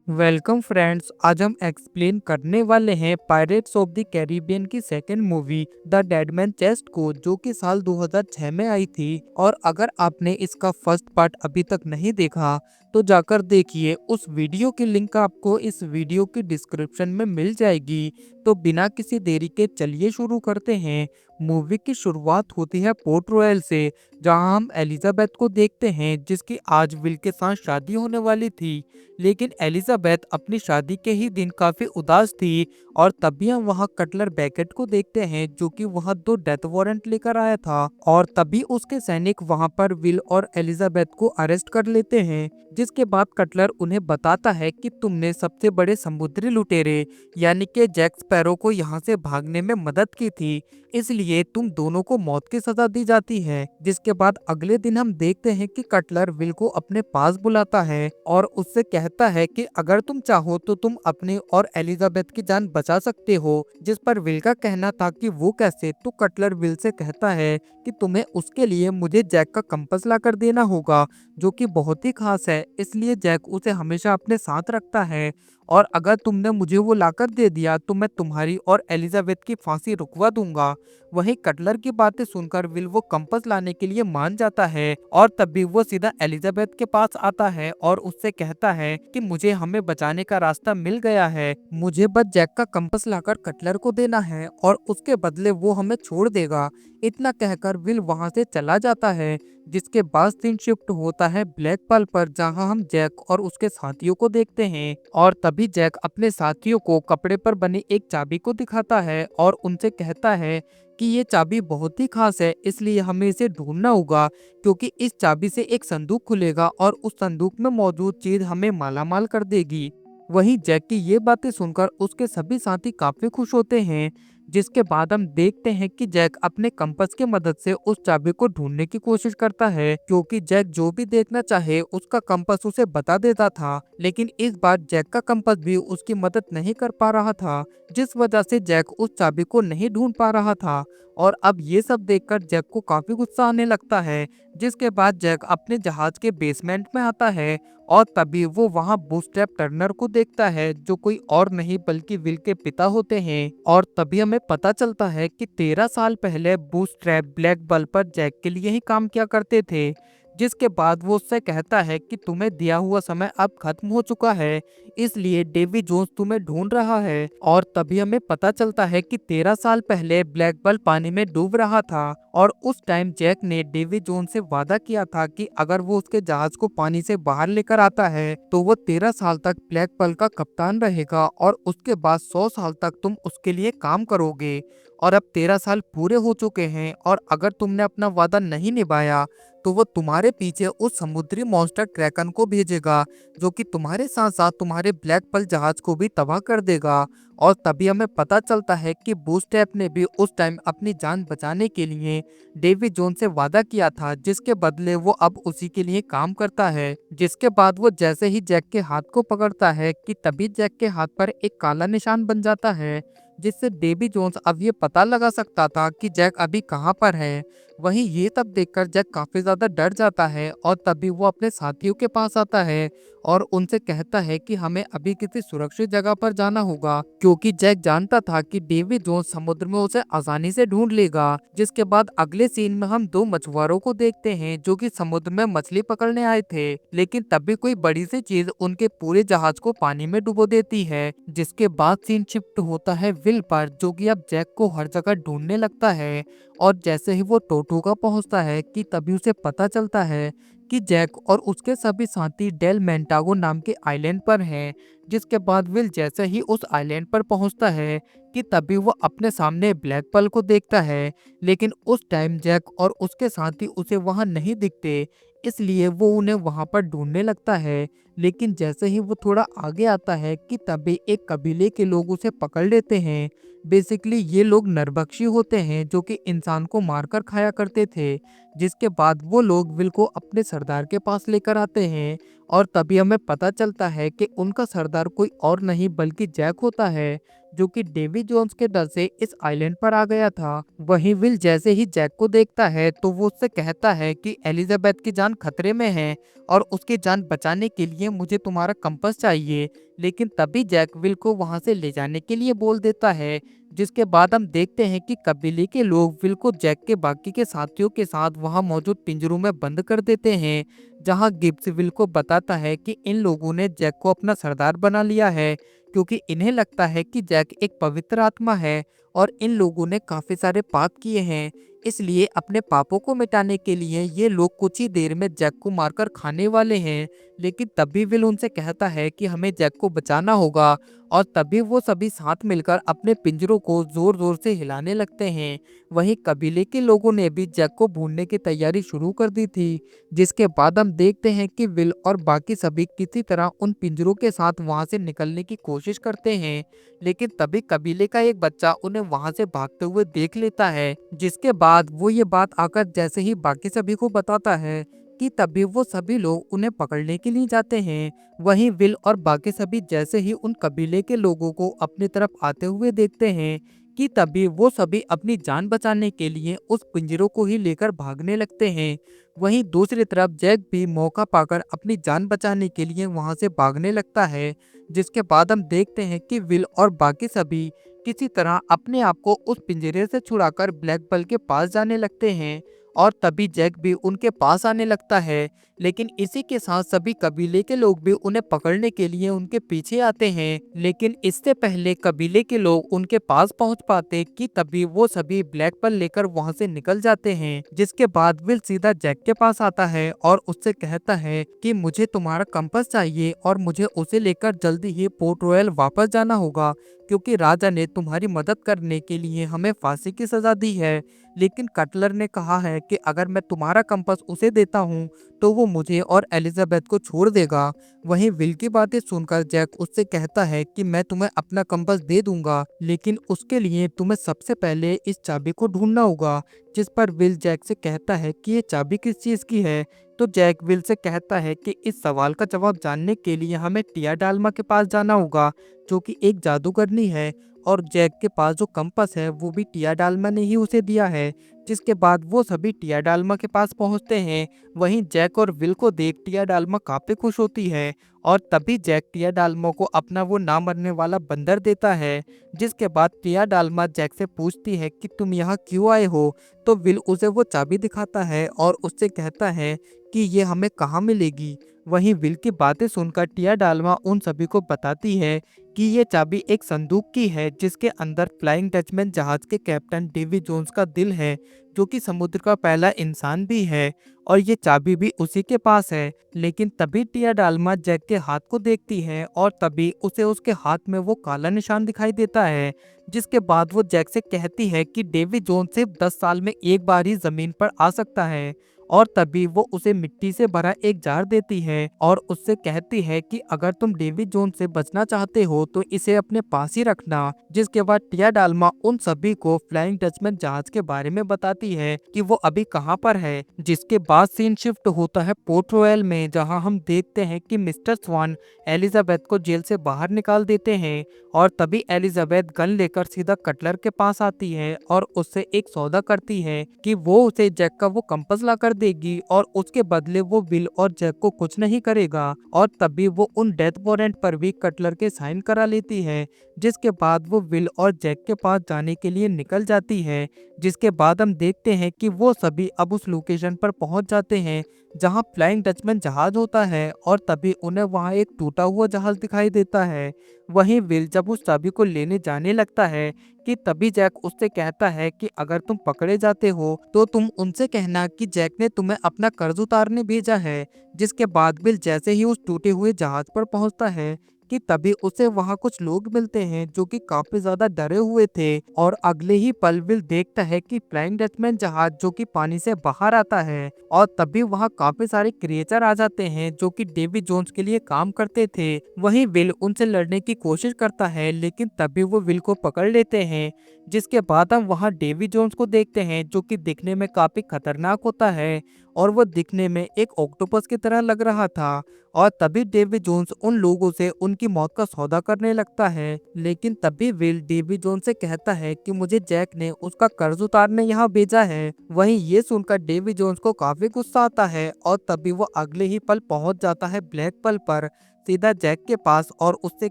Welcome friends. आज हम explain करने वाले हैं पायरेट्स ऑफ द कैरिबियन की second movie the dead man chest को, जो कि साल 2006 में आई थी। और अगर आपने इसका फर्स्ट पार्ट अभी तक नहीं देखा तो जाकर देखिए। उस वीडियो की लिंक आपको इस वीडियो की डिस्क्रिप्शन में मिल जाएगी। तो बिना किसी देरी के चलिए शुरू करते हैं। मूवी की शुरुआत होती है पोर्ट रॉयल से, जहां हम एलिजाबेथ को देखते हैं, जिसकी आज विल के साथ शादी होने वाली थी। लेकिन एलिजाबेथ अपनी शादी के ही दिन काफी उदास थी। और तभी हम वहां कटलर बैकेट को देखते हैं, जो कि वहां 2 डेथ वारंट लेकर आया था। और तभी उसके सैनिक वहां पर विल और एलिजाबेथ को अरेस्ट कर लेते हैं। जिसके बाद कटलर उन्हें बताता है कि तुमने सबसे बड़े समुद्री लुटेरे यानी कि जैक स्पैरो को यहाँ से भागने में मदद की थी, इसलिए तुम दोनों को मौत की सजा दी जाती है। जिसके बाद अगले दिन हम देखते हैं कि कटलर विल को अपने पास बुलाता है और उससे कहता है कि अगर तुम चाहो तो तुम अपनी और एलिजाबेथ की जान बचा सकते हो। जिस पर विल का कहना था कि वो कैसे। तो कटलर विल से कहता है कि तुम्हें उसके लिए मुझे जैक का कंपास ला कर देना होगा, जो कि बहुत ही खास है, इसलिए जैक उसे हमेशा अपने साथ रखता है। और अगर तुमने मुझे वो लाकर दे दिया तो मैं तुम्हारी और एलिजाबेथ की फांसी रुकवा दूंगा। वहीं कटलर की बातें सुनकर विल वो कंपास लाने के लिए मान जाता है। और तभी वो सीधा एलिजाबेथ के पास आता है और उससे कहता है कि मुझे हमें बचाने का रास्ता मिल गया है, मुझे बस जैक का कंपास लाकर कटलर को देना है और उसके बदले वो हमें छोड़ देगा। इतना कहकर विल वहां से चला जाता है। जिसके बाद सीन शिफ्ट होता है ब्लैक पर्ल पर, जहां हम जैक और उसके साथियों को देखते हैं। और तभी जैक अपने साथियों को कपड़े पर बनी एक चाबी को दिखाता है और उनसे कहता है कि ये चाबी बहुत ही खास है, इसलिए हमें इसे ढूंढना होगा, क्योंकि इस चाबी से एक संदूक खुलेगा और उस संदूक में मौजूद चीज हमें मालामाल कर देगी। वहीं जैक की ये बातें सुनकर उसके सभी साथी काफी खुश होते हैं। जिसके बाद हम देखते हैं कि जैक अपने कंपास की मदद से उस चाबी को ढूंढने की कोशिश करता है, क्योंकि जैक जो भी देखना चाहे उसका कंपास उसे बता देता था। लेकिन इस बार जैक का कंपास भी उसकी मदद नहीं कर पा रहा था, जिस वजह से जैक उस चाबी को नहीं ढूंढ पा रहा था। और अब ये सब देखकर जैक को काफी गुस्सा आने लगता है। जिसके बाद जैक अपने जहाज के बेसमेंट में आता है और तभी वो वहां बूटस्ट्रैप टर्नर को देखता है, जो कोई और नहीं बल्कि विल के पिता होते हैं। और तभी हमें पता चलता है कि 13 साल पहले बूटस्ट्रैप ब्लैक बल पर जैक के लिए ही काम किया करते थे। जिसके बाद वो उससे कहता है कि तुम्हें दिया हुआ समय अब खत्म हो चुका है, इसलिए डेवी जोन्स तुम्हें ढूंढ रहा है। और तभी हमें पता चलता है कि 13 साल पहले ब्लैक बल पानी में डूब रहा था और उस टाइम जैक ने डेवी जोन्स से वादा किया था कि अगर वो उसके जहाज को पानी से बाहर लेकर आता है तो वो 13 साल तक ब्लैक बल का कप्तान रहेगा और उसके बाद 100 साल तक तुम उसके लिए काम करोगे। और अब 13 साल पूरे हो चुके हैं और अगर तुमने अपना वादा नहीं निभाया तो वो तुम्हारे पीछे उस समुद्री मॉन्स्टर क्रैकन को भेजेगा, जो कि तुम्हारे साथ साथ तुम्हारे ब्लैक पर्ल जहाज को भी तबाह कर देगा। और तभी हमें पता चलता है कि बूटस्ट्रैप ने भी उस टाइम अपनी जान बचाने के लिए डेवी जोन से वादा किया था, जिसके बदले वो अब उसी के लिए काम करता है। जिसके बाद वो जैसे ही जैक के हाथ को पकड़ता है कि तभी जैक के हाथ पर एक काला निशान बन जाता है, जिससे डेवी जोन्स अब ये पता लगा सकता था कि जैक अभी कहाँ पर है। वहीं ये तब देखकर जैक काफी ज्यादा डर जाता है और तभी वो अपने साथियों के पास आता है और उनसे कहता है कि हमें अभी किसी सुरक्षित जगह पर जाना होगा, क्योंकि जैक जानता था कि डेवी जोन्स समुद्र में उसे आसानी से ढूंढ लेगा। जिसके बाद अगले सीन में हम 2 मछुआरों को देखते हैं, जो कि समुद्र में मछली पकड़ने आए थे। लेकिन तभी कोई बड़ी सी चीज उनके पूरे जहाज को पानी में डुबो देती है। जिसके बाद सीन शिफ्ट होता है विल पर, जो कि अब जैक को हर जगह ढूंढने लगता है। और जैसे ही वो टोटूगा पहुंचता है कि तभी उसे पता चलता है कि जैक और उसके सभी साथी डेल मेंटागो नाम के आइलैंड पर हैं। जिसके बाद विल जैसे ही उस आइलैंड पर पहुंचता है कि तभी वो अपने सामने ब्लैक पर्ल को देखता है। लेकिन उस टाइम जैक और उसके साथी उसे वहां नहीं दिखते, इसलिए वो उन्हें वहां पर ढूंढने लगता है। लेकिन जैसे ही वो थोड़ा आगे आता है कि तभी एक कबीले के लोग उसे पकड़ लेते हैं। बेसिकली ये लोग नरभक्षी होते हैं, जो कि इंसान को मारकर खाया करते थे। जिसके बाद वो लोग विल को अपने सरदार के पास लेकर आते हैं और तभी हमें पता चलता है कि उनका सरदार कोई और नहीं बल्कि जैक होता है, जो कि डेवी जोन्स के डर से इस आइलैंड पर आ गया था। वहीं विल जैसे ही जैक को देखता है तो वो उससे कहता है कि एलिजाबेथ की जान खतरे में है और उसकी जान बचाने के लिए मुझे तुम्हारा कंपास चाहिए। लेकिन तभी जैक विल को वहां से ले जाने के लिए बोल देता है, जिसके बाद हम देखते हैं कि कबीले के लोग विल को जैक के बाकी के साथियों के साथ वहां मौजूद पिंजरों में बंद कर देते हैं, जहां गिब्स विल को बताता है कि इन लोगों ने जैक को अपना सरदार बना लिया है, क्योंकि इन्हें लगता है कि जैक एक पवित्र आत्मा है और इन लोगों ने काफी सारे पाप किए हैं। इसलिए अपने पापों को मिटाने के लिए ये लोग कुछ ही देर में जैक को मारकर खाने वाले हैं। लेकिन तभी विल उनसे कहता है कि हमें जैक को बचाना होगा और तभी वो सभी साथ मिलकर अपने पिंजरों को जोर जोर से हिलाने लगते हैं। वहीं कबीले के लोगों ने भी जैक को ढूंढने की तैयारी शुरू कर दी थी, जिसके बाद हम देखते हैं कि विल और बाकी सभी किसी तरह उन पिंजरों के साथ वहां से निकलने की कोशिश करते हैं। लेकिन तभी कबीले का एक बच्चा उन्हें वहां से भागते हुए देख लेता है, जिसके बाद वो ये बात आकर जैसे ही बाकी सभी को बताता है कि तभी वो सभी लोग उन्हें पकड़ने के लिए जाते हैं। वहीं विल और बाकी सभी जैसे ही उन कबीले के लोगों को अपनी तरफ आते हुए देखते हैं कि तभी वो सभी अपनी जान बचाने के लिए उस पिंजरों को ही लेकर भागने लगते हैं। वहीं दूसरी तरफ जैक भी मौका पाकर अपनी जान बचाने के लिए वहां से भागने लगता है, जिसके बाद हम देखते हैं कि विल और बाकी सभी किसी तरह अपने आप को उस पिंजरे से छुड़ाकर ब्लैक बल के पास जाने लगते हैं और तभी जैक भी उनके पास आने लगता है। लेकिन इसी के साथ सभी कबीले के लोग भी उन्हें पकड़ने के लिए उनके पीछे आते हैं, लेकिन इससे पहले कबीले के लोग उनके पास पहुंच पाते कि तभी वो सभी ब्लैक बल लेकर वहां से निकल जाते हैं। जिसके बाद विल सीधा जैक के पास आता है और उससे कहता है कि मुझे तुम्हारा कंपास चाहिए और मुझे उसे लेकर जल्दी ही पोर्ट रॉयल वापस जाना होगा, क्योंकि राजा ने तुम्हारी मदद करने के लिए हमें फांसी की सजा दी है। लेकिन कटलर ने कहा है कि अगर मैं तुम्हारा कंपास उसे देता हूँ तो वो मुझे और एलिजाबेथ को छोड़ देगा। वहीं विल की बातें सुनकर जैक उससे कहता है कि मैं तुम्हें अपना कंपास दे दूंगा, लेकिन उसके लिए तुम्हें सबसे पहले इस चाबी को ढूंढना होगा। जिस पर विल जैक से कहता है कि ये चाबी किस चीज की है। तो जैक विल से कहता है कि इस सवाल का जवाब जानने के लिए हमें टिया डाल्मा के पास जाना होगा, जो कि एक जादूगरनी है और जैक के पास जो कंपास है वो भी टिया डाल्मा ने ही उसे दिया है। जिसके बाद वो सभी टिया डाल्मा के पास पहुंचते हैं। वहीं जैक और विल को देख टिया डाल्मा काफी खुश होती है और तभी जैक टिया डाल्मा को अपना वो ना मरने वाला बंदर देता है। जिसके बाद टिया डाल्मा जैक से पूछती है कि तुम यहाँ क्यों आए हो। तो विल उसे वो चाबी दिखाता है और उससे कहता है कि ये हमें कहाँ मिलेगी। वहीं विल की बातें सुनकर टिया डाल्मा उन सभी को बताती है कि ये चाबी एक संदूक की है, जिसके अंदर फ्लाइंग डचमैन जहाज के कैप्टन डेवी जोन्स का दिल है, जो कि समुद्र का पहला इंसान भी है और ये चाबी भी उसी के पास है। लेकिन तभी टिया डाल्मा जैक के हाथ को देखती है और तभी उसे उसके हाथ में वो काला निशान दिखाई देता है। जिसके बाद वो जैक से कहती है कि डेवी जोन्स सिर्फ 10 साल में एक बार ही जमीन पर आ सकता है और तभी वो उसे मिट्टी से भरा एक जार देती है और उससे कहती है कि अगर तुम डेवी जोन्स से बचना चाहते हो तो इसे अपने पास ही रखना। जिसके बाद टिया डाल्मा उन सभी को फ्लाइंग डचमैन जहाज के बारे में बताती है कि वो अभी कहाँ पर है। जिसके बाद सीन शिफ्ट होता है पोर्ट रॉयल में, जहाँ हम देखते हैं कि मिस्टर स्वान एलिजाबेथ को जेल से बाहर निकाल देते हैं और तभी एलिजाबेथ गन लेकर सीधा कटलर के पास आती है और उससे एक सौदा करती है कि वो उसे जैक का वो कंपास ला कर देगी और उसके बदले वो विल और जैक को कुछ नहीं करेगा। और तभी वो उन डेथ वारंट पर भी कटलर के साइन करा लेती है। जिसके बाद वो विल और जैक के पास जाने के लिए निकल जाती है। जिसके बाद हम देखते हैं कि वो सभी अब उस लोकेशन पर पहुंच जाते हैं जहां फ्लाइंग डचमैन जहाज होता है और तभी उन्हें वहां एक टूटा हुआ जहाज दिखाई देता है। वहीं विल जब उस चाबी को लेने जाने लगता है कि तभी जैक उससे कहता है कि अगर तुम पकड़े जाते हो तो तुम उनसे कहना कि जैक ने तुम्हें अपना कर्ज उतारने भेजा है। जिसके बाद विल जैसे ही उस टूटे हुए जहाज पर पहुंचता है कि तभी उसे वहां कुछ लोग मिलते हैं जो कि काफी ज्यादा डरे हुए थे और अगले ही पल विल देखता है कि फ्लाइंग डचमैन जहाज जो कि पानी से बाहर आता है और तभी वहां काफी सारे क्रिएचर आ जाते हैं जो कि डेवी जोन्स के लिए काम करते थे। वहीं विल उनसे लड़ने की कोशिश करता है, लेकिन तभी वो विल को पकड़ लेते हैं। जिसके बाद हम वहां डेवी जोन्स को देखते हैं जो कि दिखने में काफी खतरनाक होता है। और वो दिखने में एक ऑक्टोपस की तरह लग रहा था। और तभी डेवी जोन्स उन लोगों से उनकी मौत का सौदा करने लगता है। लेकिन तभी विल डेवी जोन्स से कहता है कि मुझे जैक ने उसका कर्ज उतारने यहाँ भेजा है। वहीं ये सुनकर डेवी जोन्स को काफी गुस्सा आता है और तभी वो अगले ही पल पहुंच जाता है ब्लैक पल पर, सीधा जैक के पास, और उससे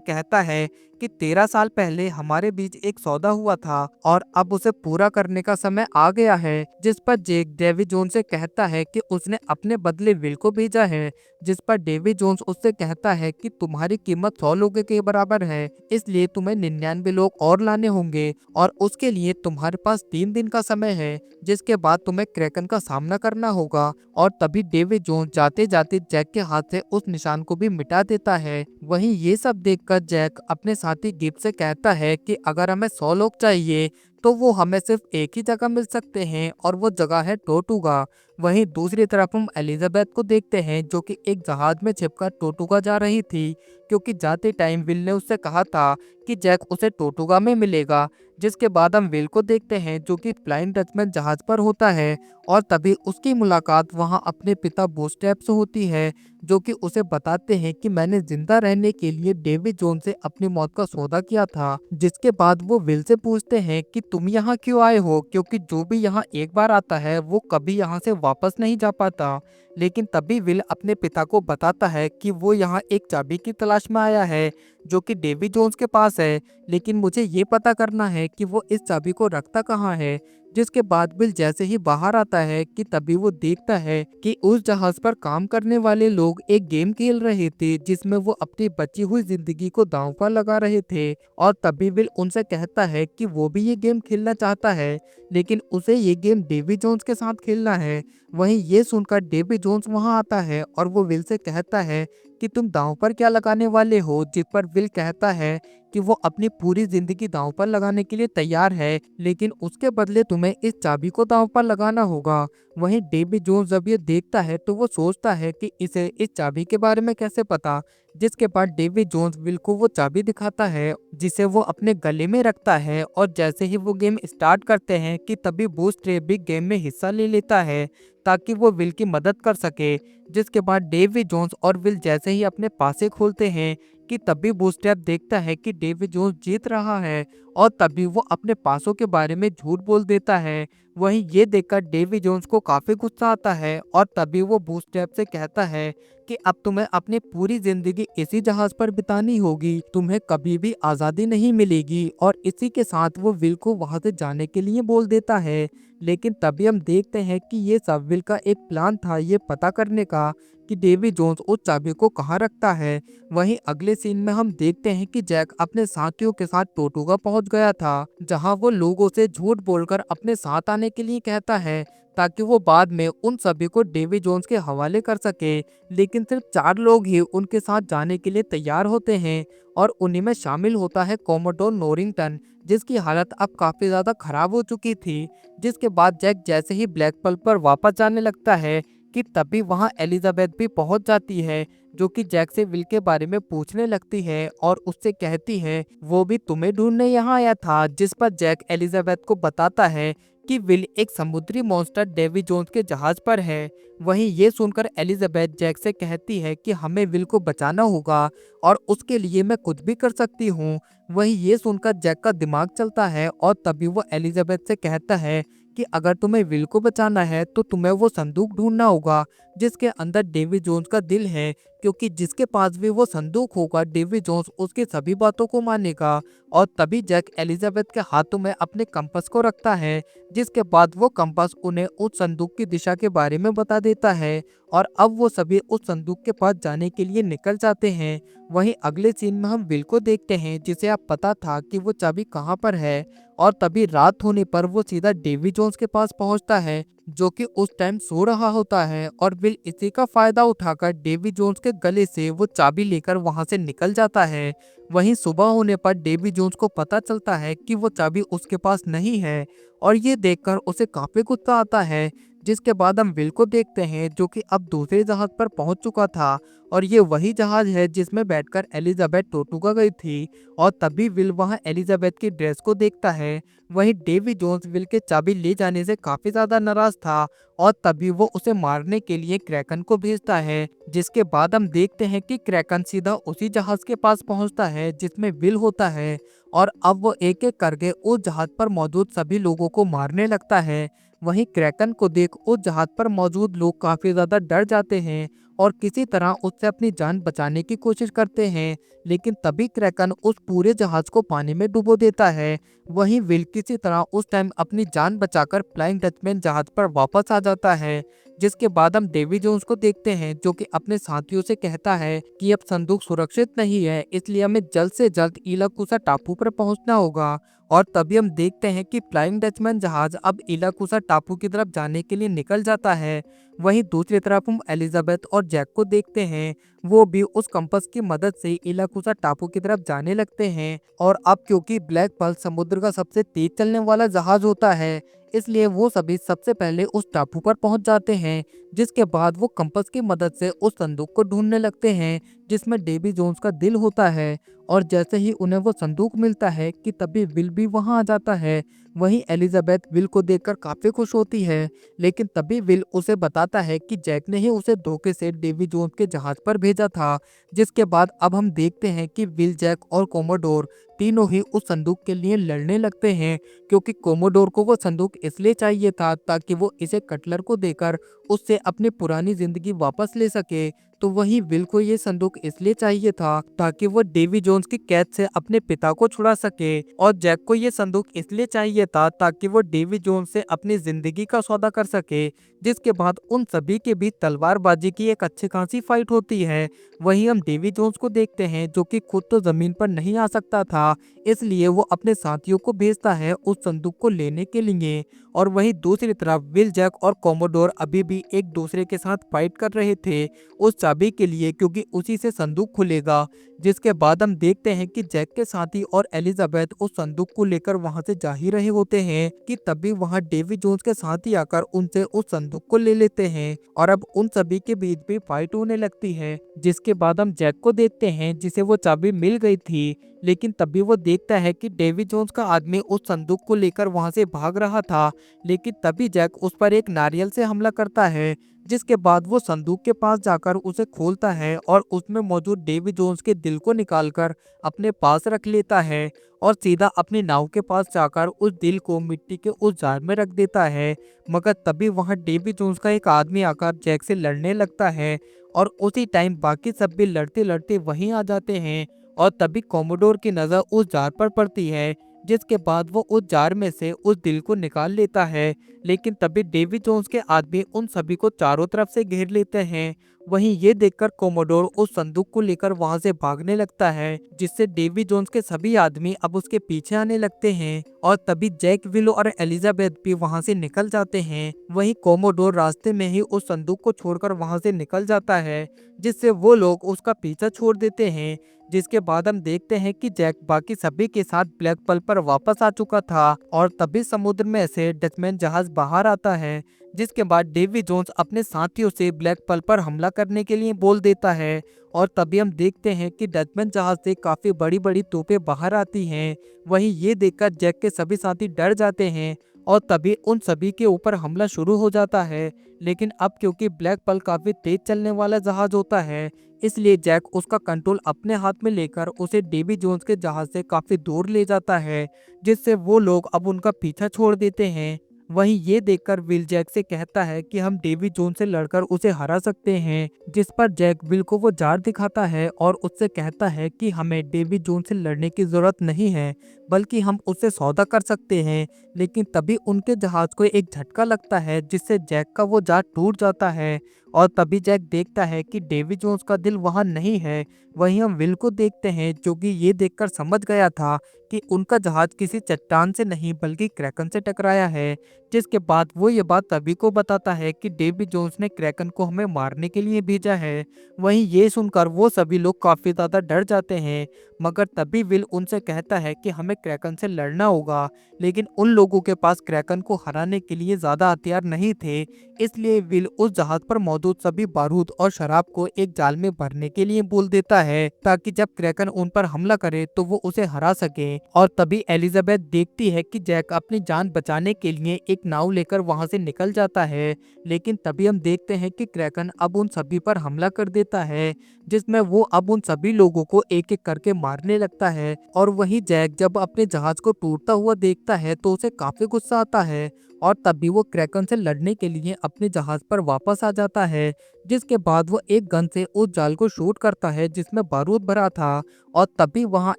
कहता है कि 13 साल पहले हमारे बीच एक सौदा हुआ था और अब उसे पूरा करने का समय आ गया है। जिस पर जैक डेवी जोन्स से कहता है कि उसने अपने बदले विल को भेजा है। जिस पर डेवी जोन्स उससे कहता है कि तुम्हारी कीमत 100 लोगों के बराबर है, इसलिए तुम्हें 99 लोग और लाने होंगे और उसके लिए तुम्हारे पास 3 दिन का समय है, जिसके बाद तुम्हें क्रैकन का सामना करना होगा। और तभी डेवी जोन्स जाते जाते जैक के हाथ से उस निशान को भी मिटा देता है। वहीं ये सब देखकर जैक अपने साथी गिब से कहता है कि अगर हमें 100 लोग चाहिए तो वो हमें सिर्फ एक ही जगह मिल सकते हैं और वो जगह है टोटुगा। वहीं दूसरी तरफ हम एलिजाबेथ को देखते हैं जो कि एक जहाज में छिपकर टोटुगा जा रही थी, क्योंकि जाते टाइम विल ने उससे कहा था कि जैक उसे टोटुगा में मिलेगा। जिसके बाद हम विल को देखते हैं जो कि फ्लाइंग डचमैन जहाज पर होता है और तभी उसकी मुलाकात वहां अपने पिता बूस्टैप से होती है, जो कि उसे बताते हैं कि मैंने जिंदा रहने के लिए डेवी जोन से अपनी मौत का सौदा किया था। जिसके बाद वो विल से पूछते हैं कि तुम यहाँ क्यों आए हो, क्योंकि जो भी यहाँ एक बार आता है वो कभी यहाँ से वापस नहीं जा पाता। लेकिन तभी विल अपने पिता को बताता है कि वो यहाँ एक चाबी की तलाश में आया है जो कि डेवी जोन्स के पास है, लेकिन मुझे ये पता करना है कि वो इस चाबी को रखता कहाँ है। जिसके बाद विल जैसे ही बाहर आता है कि तभी वो देखता है कि उस जहाज पर काम करने वाले लोग एक गेम खेल रहे थे जिसमें वो अपनी बची हुई जिंदगी को दांव पर लगा रहे थे। और तभी विल उनसे कहता है कि वो भी ये गेम खेलना चाहता है, लेकिन उसे ये गेम डेवी जोन्स के साथ खेलना है। वहीं ये सुनकर डेवी जोन्स वहां आता है और वो विल से कहता है कि तुम दांव पर क्या लगाने वाले हो। जिस पर विल कहता है कि वो अपनी पूरी जिंदगी दांव पर लगाने के लिए तैयार है, लेकिन उसके बदले तुम्हें इस चाबी को दांव पर लगाना होगा। वहीं डेवी जोन्स जब ये देखता है तो वो सोचता है कि इसे इस चाबी के बारे में कैसे पता। जिसके बाद डेवी जोन्स विल को वो चाबी दिखाता है जिसे वो अपने गले में रखता है और जैसे ही वो गेम स्टार्ट करते हैं कि तभी बूस्टरैप भी गेम में हिस्सा ले लेता है ताकि वो विल की मदद कर सके। जिसके बाद डेवी जोन्स और विल जैसे ही अपने पासे खोलते हैं कि तभी बूस्टरैप देखता है कि डेवी जोन्स जीत रहा है और तभी वो अपने पासों के बारे में झूठ बोल देता है। वहीं ये देखकर डेवी जोन्स को काफी गुस्सा आता है और तभी वो बूस्टरैप से कहता है कि अब तुम्हें अपनी पूरी जिंदगी इसी जहाज पर बितानी होगी, तुम्हें कभी भी आजादी नहीं मिलेगी। और इसी के साथ वो विल को वहां से जाने के लिए बोल देता है। लेकिन तभी हम देखते हैं कि ये सब विल का एक प्लान था ये पता करने का कि डेवी जोन्स उस चाबी को कहाँ रखता है। वहीं अगले सीन में हम देखते हैं कि जैक अपने साथियों के साथ टोटुगा पहुंच गया था, जहां वो लोगों से झूठ बोलकर अपने साथ आने के लिए कहता है ताकि वो बाद में उन सभी को डेवी जोन्स के हवाले कर सके। लेकिन सिर्फ 4 लोग ही उनके साथ जाने के लिए तैयार होते हैं और उन्हीं में शामिल होता है कॉमोडोर नोरिंगटन, जिसकी हालत अब काफी ज्यादा खराब हो चुकी थी। जिसके बाद जैक जैसे ही ब्लैक पल पर वापस जाने लगता है कि तभी वहां एलिजाबेथ भी पहुंच जाती है, जो कि जैक से विल के बारे में पूछने लगती है और उससे कहती है वो भी तुम्हें ढूंढने यहाँ आया था। जिस पर जैक एलिजाबेथ को बताता है कि विल एक समुद्री मॉन्स्टर डेवी जोन्स के जहाज पर है। वहीं ये सुनकर एलिजाबेथ जैक से कहती है कि हमें विल को बचाना होगा और उसके लिए मैं कुछ भी कर सकती हूँ। वहीं ये सुनकर जैक का दिमाग चलता है और तभी वो एलिजाबेथ से कहता है कि अगर तुम्हें विल को बचाना है तो तुम्हें वो संदूक ढूंढना होगा जिसके अंदर डेवी जोन्स का दिल है, क्योंकि जिसके पास भी वो संदूक होगा डेवी जोन्स उसकी सभी बातों को मानेगा। और तभी जैक एलिजाबेथ के हाथों में अपने कंपास को रखता है, जिसके बाद वो कंपास उन्हें उस संदूक की दिशा के बारे में बता देता है और अब वो सभी उस संदूक के पास जाने के लिए निकल जाते हैं। वहीं अगले सीन में हम विल को देखते हैं जिसे अब पता था कि वो चाबी कहाँ पर है और तभी रात होने पर वो सीधा डेवी जोन्स के पास पहुंचता है जो कि उस टाइम सो रहा होता है और विल इसी का फायदा उठाकर डेवी जोन्स के गले से वो चाबी लेकर वहां से निकल जाता है। वहीं सुबह होने पर डेवी जोन्स को पता चलता है कि वो चाबी उसके पास नहीं है और ये देखकर उसे काफी गुस्सा आता है। जिसके बाद हम विल को देखते हैं जो कि अब दूसरे जहाज पर पहुंच चुका था और ये वही जहाज है जिसमें बैठकर एलिजाबेथ टोर्टुगा गई थी। और तभी विल वहां एलिजाबेथ की ड्रेस को देखता है। वहीं डेवी जोन्स विल के चाबी ले जाने से काफी ज्यादा नाराज था और तभी वो उसे मारने के लिए क्रैकन को भेजता है। जिसके बाद हम देखते हैं कि क्रैकन सीधा उसी जहाज के पास पहुंचता है जिसमें विल होता है और अब वो एक एक करके उस जहाज पर मौजूद सभी लोगों को मारने लगता है। वहीं क्रैकन को देख उस जहाज पर मौजूद लोग काफी ज्यादा डर जाते हैं और किसी तरह उससे अपनी जान बचाने की कोशिश करते हैं, लेकिन तभी क्रैकन उस पूरे जहाज को पानी में डुबो देता है। वहीं विल किसी तरह उस टाइम अपनी जान बचाकर फ्लाइंग डचमैन जहाज पर वापस आ जाता है। जिसके बाद हम डेवी जोन्स को देखते हैं जो कि अपने साथियों से कहता है कि अब संदूक सुरक्षित नहीं है, इसलिए हमें जल्द से जल्द इलाकुसा टापू पर पहुंचना होगा। और तभी हम देखते हैं कि फ्लाइंग डचमैन जहाज अब इलाकुसा टापू की तरफ जाने के लिए निकल जाता है। वहीं दूसरी तरफ हम एलिजाबेथ और जैक को देखते हैं, वो भी उस कंपास की मदद से इलाकुसा टापू की तरफ जाने लगते हैं। और अब क्योंकि ब्लैक पर्ल समुद्र का सबसे तेज चलने वाला जहाज होता है, इसलिए वो सभी सबसे पहले उस टापू पर पहुंच जाते हैं। जिसके बाद वो कंपास की मदद से उस संदूक को ढूंढने लगते हैं जिसमें डेवी जोन्स का दिल होता है। और जैसे ही उन्हें वो संदूक मिलता है कि तभी विल भी वहां आ जाता है। वहीं एलिजाबेथ विल को देखकर काफी खुश होती है, लेकिन तभी विल उसे बताता है कि जैक ने ही उसे धोखे से डेवी जोन्स के जहाज पर भेजा था। जिसके बाद अब हम देखते हैं कि विल, जैक और कोमोडोर तीनों ही उस संदूक के लिए लड़ने लगते हैं, क्योंकि कोमोडोर को वो संदूक इसलिए चाहिए था ताकि वो इसे कटलर को देकर उससे अपनी पुरानी जिंदगी वापस ले सके। तो वहीं विल को ये संदूक इसलिए चाहिए था ताकि वो डेवी जोन्स की कैद से अपने पिता को छुड़ा सके। और जैक को ये संदूक इसलिए चाहिए था ताकि वो डेवी जोन्स से अपनी जिंदगी का सौदा कर सके। जिसके बाद उन सभी के बीच तलवारबाजी की एक अच्छी खासी फाइट होती है। वहीं हम डेवी जोन्स को देखते हैं जो कि खुद तो जमीन पर नहीं आ सकता था, इसलिए वो अपने साथियों को भेजता है उस संदूक को लेने के लिए। और वहीं दूसरी तरफ विल, जैक और कोमोडोर अभी भी एक दूसरे के साथ फाइट कर रहे थे उस चाबी के लिए, क्योंकि उसी से संदूक खुलेगा। जिसके बाद हम देखते हैं कि जैक के साथी और एलिजाबेथ उस संदूक को लेकर वहां से जा ही रहे होते हैं कि तभी वहां डेवी जोन्स के साथी आकर उनसे उस संदूक को ले लेते हैं और अब उन सभी के बीच भी फाइट होने लगती है। जिसके बाद हम जैक को देखते हैं जिसे वो चाबी मिल गई थी, लेकिन तभी वो देखता है कि डेवी जोन्स का आदमी उस संदूक को लेकर वहां से भाग रहा था। लेकिन तभी जैक उस पर एक नारियल से हमला करता है। जिसके बाद वो संदूक के पास जाकर उसे खोलता है और उसमें मौजूद डेवी जोन्स के दिल को निकालकर अपने पास रख लेता है और सीधा अपनी नाव के पास जाकर उस दिल को मिट्टी के उस जार में रख देता है। मगर तभी वहां डेवी जोन्स का एक आदमी आकर जैक से लड़ने लगता है और उसी टाइम बाकी सब भी लड़ते लड़ते वहीं आ जाते हैं। और तभी कोमोडोर की नजर उस जार पर पड़ती है, जिसके बाद वो उस जार में से उस दिल को निकाल लेता है। लेकिन तभी डेवी जोन्स के आदमी उन सभी को चारों तरफ से घेर लेते हैं। वहीं ये देखकर कोमोडोर उस संदूक को लेकर वहां से भागने लगता है, जिससे डेवी जोन्स के सभी आदमी अब उसके पीछे आने लगते हैं। और तभी जैक, विल और एलिजाबेथ भी वहां से निकल जाते हैं। वहीं कोमोडोर रास्ते में ही उस संदूक को छोड़कर वहां से निकल जाता है, जिससे वो लोग उसका पीछा छोड़ देते हैं। जिसके बाद हम देखते हैं कि जैक बाकी सभी के साथ ब्लैक पर्ल पर वापस आ चुका था और तभी समुद्र में से डचमैन जहाज बाहर आता है। जिसके बाद डेवी जोन्स अपने साथियों से ब्लैक पर्ल पर हमला करने के लिए बोल देता है और तभी हम देखते हैं कि डचमैन जहाज से काफी बड़ी बड़ी तोपें बाहर आती हैं। वहीं ये देखकर जैक के सभी साथी डर जाते हैं और तभी उन सभी के ऊपर हमला शुरू हो जाता है। लेकिन अब क्योंकि ब्लैक पर्ल काफी तेज चलने वाला जहाज होता है, इसलिए जैक उसका कंट्रोल अपने हाथ में लेकर उसे डेवी जोन्स के जहाज से काफी दूर ले जाता है, जिससे वो लोग अब उनका पीछा छोड़ देते हैं। वहीं ये देखकर विल जैक से कहता है कि हम डेवी जोन से लड़कर उसे हरा सकते हैं, जिस पर जैक विल को वो जार दिखाता है और उससे कहता है कि हमें डेवी जोन से लड़ने की जरूरत नहीं है, बल्कि हम उससे सौदा कर सकते हैं। लेकिन तभी उनके जहाज को एक झटका लगता है, जिससे जैक का वो जार टूट जाता है और तभी जैक देखता है कि डेवी जोन्स का दिल वहां नहीं है। वहीं हम विल को देखते हैं जो कि ये देखकर समझ गया था कि उनका जहाज किसी चट्टान से नहीं बल्कि क्रैकन से टकराया है। जिसके बाद वो ये बात तभी को बताता है कि डेवी जोन्स ने क्रैकन को हमें मारने के लिए भेजा है। वहीं ये सुनकर वो सभी लोग काफी ज्यादा डर जाते हैं, मगर तभी विल उनसे कहता है कि हमें क्रैकन से लड़ना होगा, लेकिन उन लोगों के पास क्रैकन को हराने के लिए ज्यादा हथियार नहीं थे। इसलिए विल उस जहाज पर मौजूद सभी बारूद और शराब को एक जाल में भरने के लिए बोल देता है, ताकि जब क्रैकन उन पर हमला करे तो वो उसे हरा सके। और तभी एलिजाबेथ देखती है कि जैक अपनी जान बचाने के लिए एक नाव लेकर वहां से निकल जाता है, लेकिन तभी हम देखते हैं कि क्रैकन अब उन सभी पर हमला कर देता है, जिसमें वो अब उन सभी लोगों को एक एक करके मारने लगता है। और वहीं जैक जब अपने जहाज को टूटता हुआ देखता है तो उसे काफी गुस्सा आता है, और तभी वो क्रैकन से लड़ने के लिए अपने जहाज पर वापस आ जाता है, जिसके बाद वो एक गन से उस जाल को शूट करता है जिसमें बारूद भरा था। और तभी वहां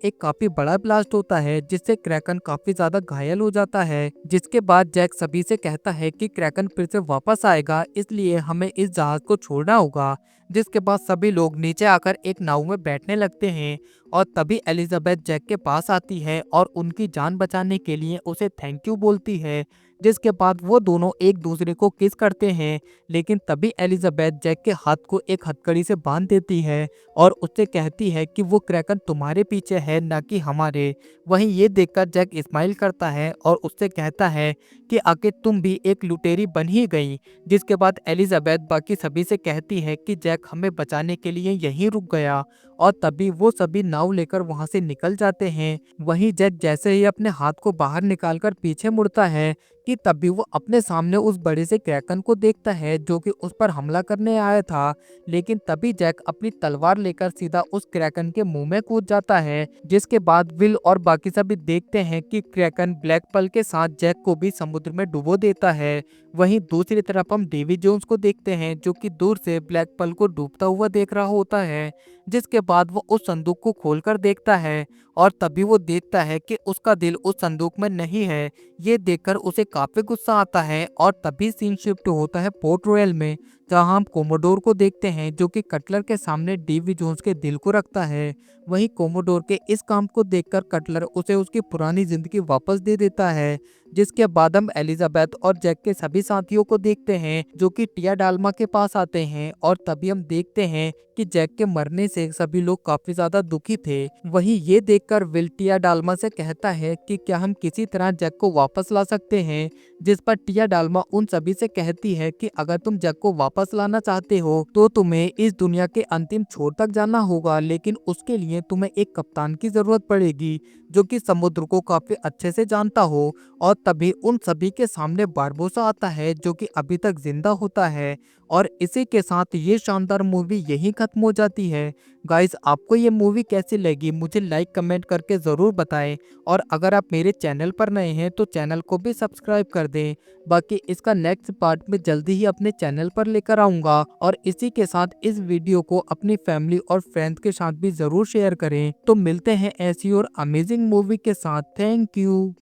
एक काफी बड़ा ब्लास्ट होता है जिससे क्रैकन काफी ज्यादा घायल हो जाता है, जिसके बाद जैक सभी से कहता है कि क्रैकन फिर से वापस आएगा, इसलिए हमें इस जहाज को छोड़ना होगा। जिसके बाद सभी लोग नीचे आकर एक नाव में बैठने लगते हैं, और तभी एलिजाबेथ जैक के पास आती है और उनकी जान बचाने के लिए उसे थैंक यू बोलती है। जिसके बाद वो दोनों एक दूसरे को किस करते हैं, लेकिन तभी एलिजाबेथ जैक के हाथ को एक हथकड़ी से बांध देती है और उससे कहती है कि वो क्रैकन तुम्हारे पीछे है, ना कि हमारे। वहीं ये देखकर जैक स्माइल करता है और उससे कहता है कि आखिर तुम भी एक लुटेरी बन ही गई। जिसके बाद एलिजाबेथ बाकी सभी से कहती है कि जैक हमें बचाने के लिए यहीं रुक गया, और तभी वो सभी नाव लेकर वहां से निकल जाते हैं। वहीं जैक जैसे ही अपने हाथ को बाहर निकालकर पीछे मुड़ता है कि तभी वो अपने सामने उस बड़े से क्रैकन को देखता है जो कि उस पर हमला करने आया था। लेकिन तभी जैक अपनी तलवार लेकर सीधा उस क्रैकन के मुंह में कूद जाता है, जिसके बाद विल और बाकी सभी देखते हैं कि क्रैकन ब्लैक पल के साथ जैक को भी समुद्र में डुबो देता है। वहीं दूसरी तरफ हम डेवी जोन्स को देखते हैं जो कि दूर से ब्लैक पल को डूबता हुआ देख रहा होता है, जिसके बाद वो उस संदूक को खोलकर देखता है, और तभी वो देखता है कि उसका दिल उस संदूक में नहीं है। ये देखकर उसे काफी गुस्सा आता है, और तभी सीन शिफ्ट होता है पोर्ट रॉयल में, जहां हम कोमोडोर को देखते हैं जो कि कटलर के सामने डेवी जोन्स के दिल को रखता है। वहीं कोमोडोर के इस काम को देखकर कटलर उसे उसकी पुरानी जिंदगी वापस दे देता है। जिसके बाद हम एलिजाबेथ और जैक के सभी साथियों को देखते हैं जो कि टिया डाल्मा के पास आते हैं, और तभी हम देखते हैं कि जैक के मरने से सभी लोग काफी ज्यादा दुखी थे। वहीं ये देखकर विल टिया डाल्मा से कहता है कि क्या हम किसी तरह जैक को वापस ला सकते हैं, जिस पर टिया डाल्मा उन सभी से कहती है कि अगर तुम जैक को वापस लाना चाहते हो तो तुम्हें इस दुनिया के अंतिम छोर तक जाना होगा, लेकिन उसके लिए तुम्हें एक कप्तान की जरूरत पड़ेगी जो कि समुद्र को काफी अच्छे से जानता हो। और तभी उन सभी के सामने बारबोसा आता है जो कि अभी तक जिंदा होता है, और इसी के साथ ये शानदार मूवी यहीं खत्म हो जाती है। गाइस, आपको ये मूवी कैसी लगी मुझे लाइक कमेंट करके ज़रूर बताएं, और अगर आप मेरे चैनल पर नए हैं तो चैनल को भी सब्सक्राइब कर दें। बाकी इसका नेक्स्ट पार्ट में जल्दी ही अपने चैनल पर लेकर आऊँगा, और इसी के साथ इस वीडियो को अपनी फैमिली और फ्रेंड्स के साथ भी ज़रूर शेयर करें। तो मिलते हैं ऐसी और अमेजिंग मूवी के साथ। Thank you.